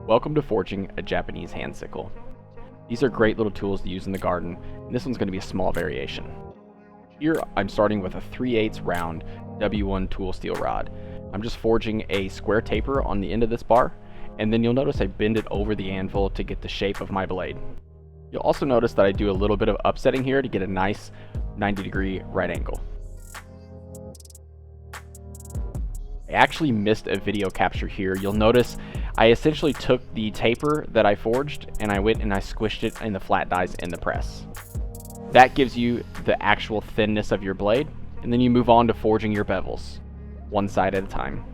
Welcome to forging a Japanese hand sickle. These are great little tools to use in the garden, and this one's going to be a small variation. Here I'm starting with a 3/8 round W1 tool steel rod. I'm just forging a square taper on the end of this bar, and then you'll notice I bend it over the anvil to get the shape of my blade. You'll also notice that I do a little bit of upsetting here to get a nice 90-degree right angle. I actually missed a video capture here. You'll notice I essentially took the taper that I forged and I went and I squished it in the flat dies in the press. That gives you the actual thinness of your blade, and then you move on to forging your bevels, one side at a time.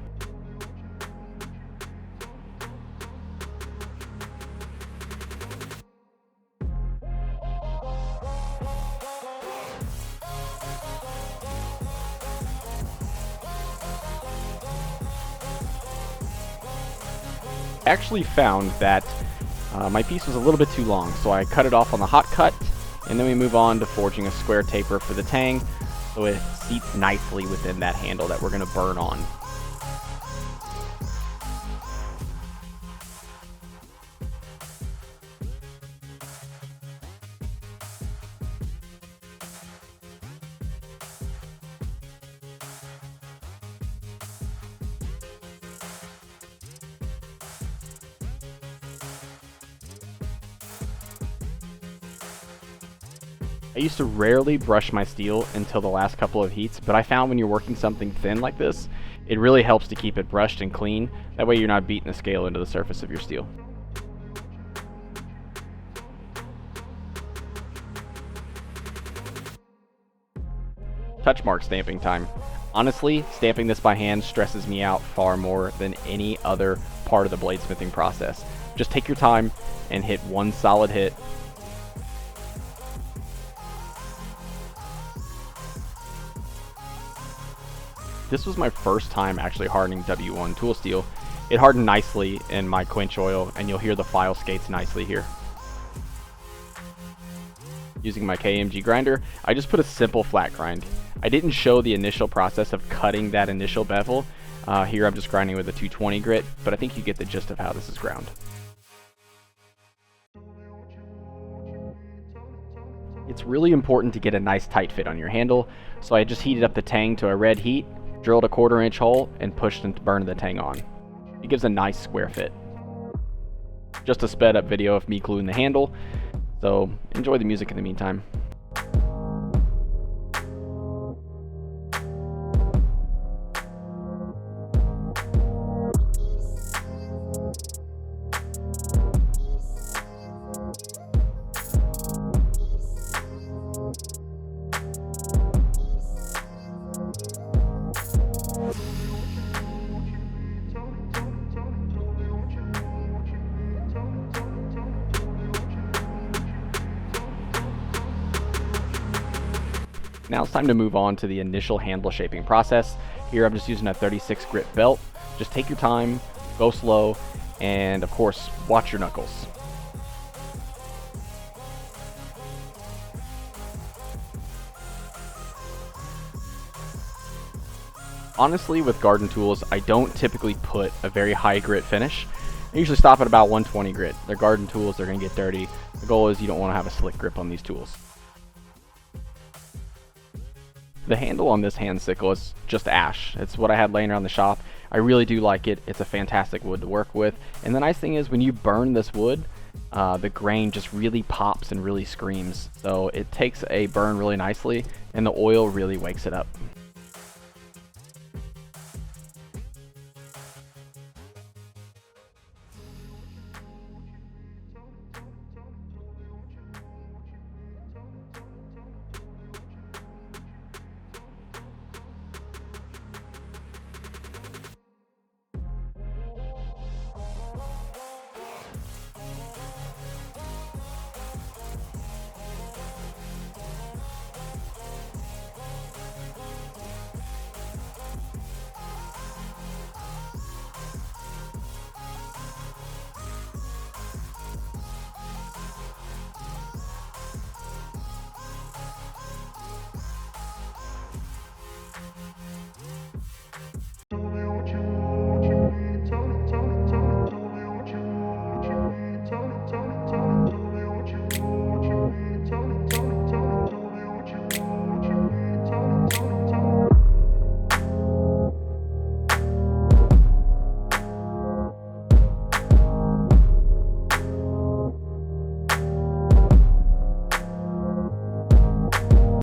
I actually found that my piece was a little bit too long, so I cut it off on the hot cut, and then we move on to forging a square taper for the tang so it seats nicely within that handle that we're going to burn on. I used to rarely brush my steel until the last couple of heats, but I found when you're working something thin like this, it really helps to keep it brushed and clean. That way you're not beating the scale into the surface of your steel. Touch mark stamping time. Honestly, stamping this by hand stresses me out far more than any other part of the bladesmithing process. Just take your time and hit one solid hit. This was my first time actually hardening W1 tool steel. It hardened nicely in my quench oil, and you'll hear the file skates nicely here. Using my KMG grinder, I just put a simple flat grind. I didn't show the initial process of cutting that initial bevel. Here I'm just grinding with a 220 grit, but I think you get the gist of how this is ground. It's really important to get a nice tight fit on your handle, so I just heated up the tang to a red heat, drilled a 1/4 inch hole, and pushed and burned the tang on. It gives a nice square fit. Just a sped up video of me gluing the handle, so enjoy the music in the meantime. Now it's time to move on to the initial handle shaping process. Here I'm just using a 36 grit belt. Just take your time, go slow, and of course, watch your knuckles. Honestly, with garden tools, I don't typically put a very high grit finish. I usually stop at about 120 grit. They're garden tools, they're gonna get dirty. The goal is you don't wanna have a slick grip on these tools. The handle on this hand sickle is just ash. It's what I had laying around the shop. I really do like it. It's a fantastic wood to work with. And the nice thing is when you burn this wood, the grain just really pops and really screams. So it takes a burn really nicely, and the oil really wakes it up.